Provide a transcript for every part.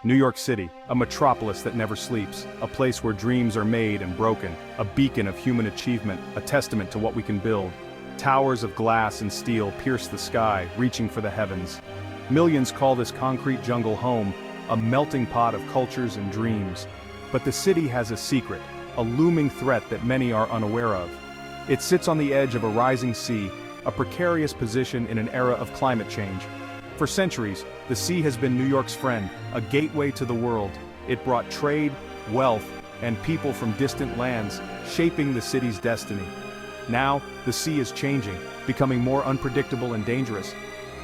New York City, a metropolis that never sleeps, a place where dreams are made and broken, a beacon of human achievement, a testament to what we can build. Towers of glass and steel pierce the sky, reaching for the heavens. Millions call this concrete jungle home, a melting pot of cultures and dreams. But the city has a secret, a looming threat that many are unaware of. It sits on the edge of a rising sea, a precarious position in an era of climate change. For centuries, the sea has been New York's friend, a gateway to the world. It brought trade, wealth, and people from distant lands, shaping the city's destiny. Now, the sea is changing, becoming more unpredictable and dangerous.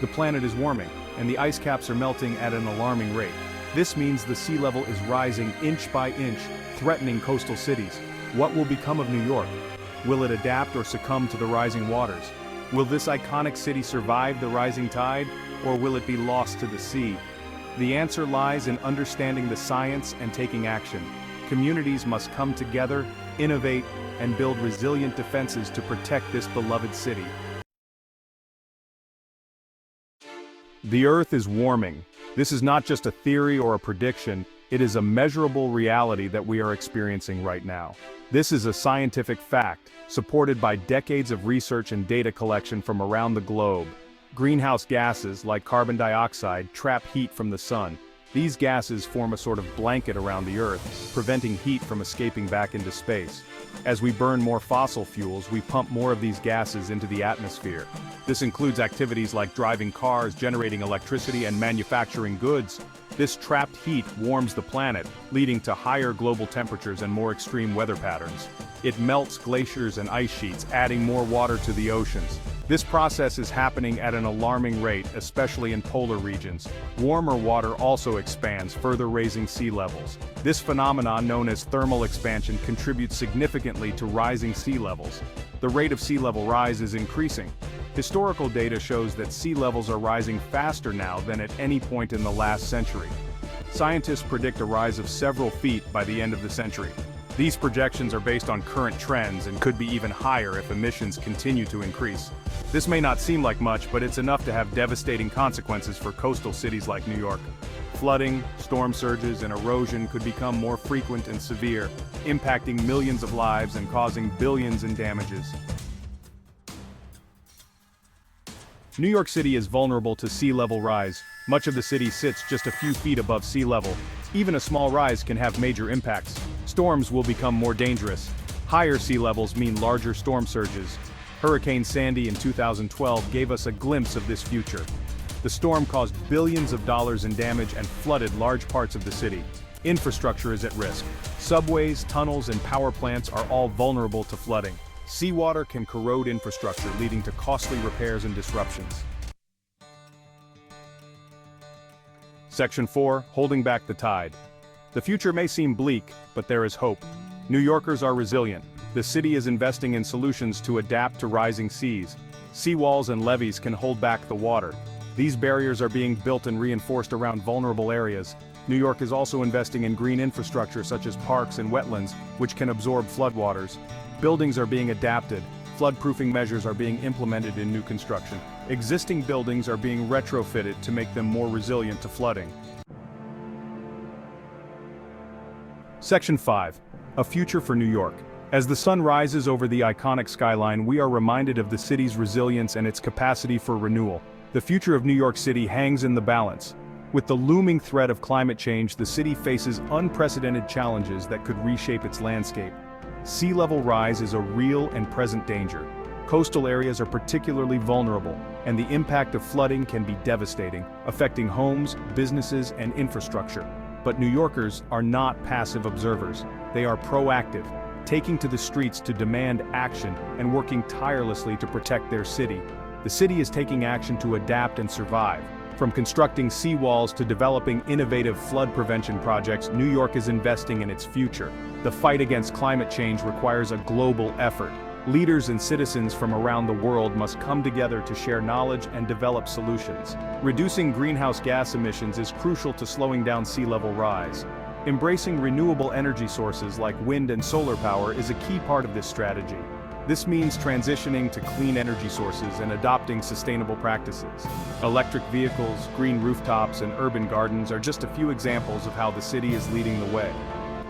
The planet is warming, and the ice caps are melting at an alarming rate. This means the sea level is rising inch by inch, threatening coastal cities. What will become of New York? Will it adapt or succumb to the rising waters? Will this iconic city survive the rising tide, or will it be lost to the sea? The answer lies in understanding the science and taking action. Communities must come together, innovate, and build resilient defenses to protect this beloved city. The Earth is warming. This is not just a theory or a prediction, it is a measurable reality that we are experiencing right now. This is a scientific fact, supported by decades of research and data collection from around the globe. Greenhouse gases, like carbon dioxide, trap heat from the sun. These gases form a sort of blanket around the Earth, preventing heat from escaping back into space. As we burn more fossil fuels, we pump more of these gases into the atmosphere. This includes activities like driving cars, generating electricity, and manufacturing goods. This trapped heat warms the planet, leading to higher global temperatures and more extreme weather patterns. It melts glaciers and ice sheets, adding more water to the oceans. This process is happening at an alarming rate, especially in polar regions. Warmer water also expands, further raising sea levels. This phenomenon, known as thermal expansion, contributes significantly to rising sea levels. The rate of sea level rise is increasing. Historical data shows that sea levels are rising faster now than at any point in the last century. Scientists predict a rise of several feet by the end of the century. These projections are based on current trends and could be even higher if emissions continue to increase. This may not seem like much, but it's enough to have devastating consequences for coastal cities like New York. Flooding, storm surges, and erosion could become more frequent and severe, impacting millions of lives and causing billions in damages. New York City is vulnerable to sea level rise. Much of the city sits just a few feet above sea level. Even a small rise can have major impacts. Storms will become more dangerous. Higher sea levels mean larger storm surges. Hurricane Sandy in 2012 gave us a glimpse of this future. The storm caused billions of dollars in damage and flooded large parts of the city. Infrastructure is at risk. Subways, tunnels, and power plants are all vulnerable to flooding. Seawater can corrode infrastructure, leading to costly repairs and disruptions. Section 4, Holding Back the Tide. The future may seem bleak, but there is hope. New Yorkers are resilient. The city is investing in solutions to adapt to rising seas. Seawalls and levees can hold back the water. These barriers are being built and reinforced around vulnerable areas. New York is also investing in green infrastructure such as parks and wetlands, which can absorb floodwaters. Buildings are being adapted. Floodproofing measures are being implemented in new construction. Existing buildings are being retrofitted to make them more resilient to flooding. Section 5. A Future for New York. As the sun rises over the iconic skyline, we are reminded of the city's resilience and its capacity for renewal. The future of New York City hangs in the balance. With the looming threat of climate change, the city faces unprecedented challenges that could reshape its landscape. Sea level rise is a real and present danger. Coastal areas are particularly vulnerable, and the impact of flooding can be devastating, affecting homes, businesses, and infrastructure. But New Yorkers are not passive observers. They are proactive, taking to the streets to demand action and working tirelessly to protect their city. The city is taking action to adapt and survive. From constructing seawalls to developing innovative flood prevention projects, New York is investing in its future. The fight against climate change requires a global effort. Leaders and citizens from around the world must come together to share knowledge and develop solutions. Reducing greenhouse gas emissions is crucial to slowing down sea level rise. Embracing renewable energy sources like wind and solar power is a key part of this strategy. This means transitioning to clean energy sources and adopting sustainable practices. Electric vehicles, green rooftops, and urban gardens are just a few examples of how the city is leading the way.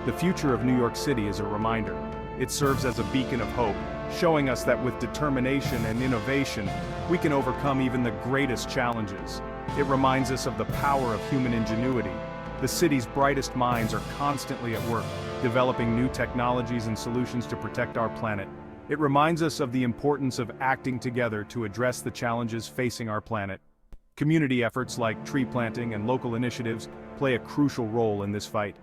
The future of New York City is a reminder. It serves as a beacon of hope, showing us that with determination and innovation, we can overcome even the greatest challenges. It reminds us of the power of human ingenuity. The city's brightest minds are constantly at work, developing new technologies and solutions to protect our planet. It reminds us of the importance of acting together to address the challenges facing our planet. Community efforts like tree planting and local initiatives play a crucial role in this fight.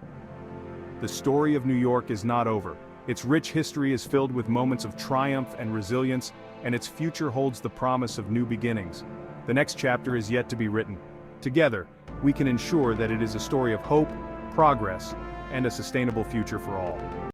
The story of New York is not over. Its rich history is filled with moments of triumph and resilience, and its future holds the promise of new beginnings. The next chapter is yet to be written. Together, we can ensure that it is a story of hope, progress, and a sustainable future for all.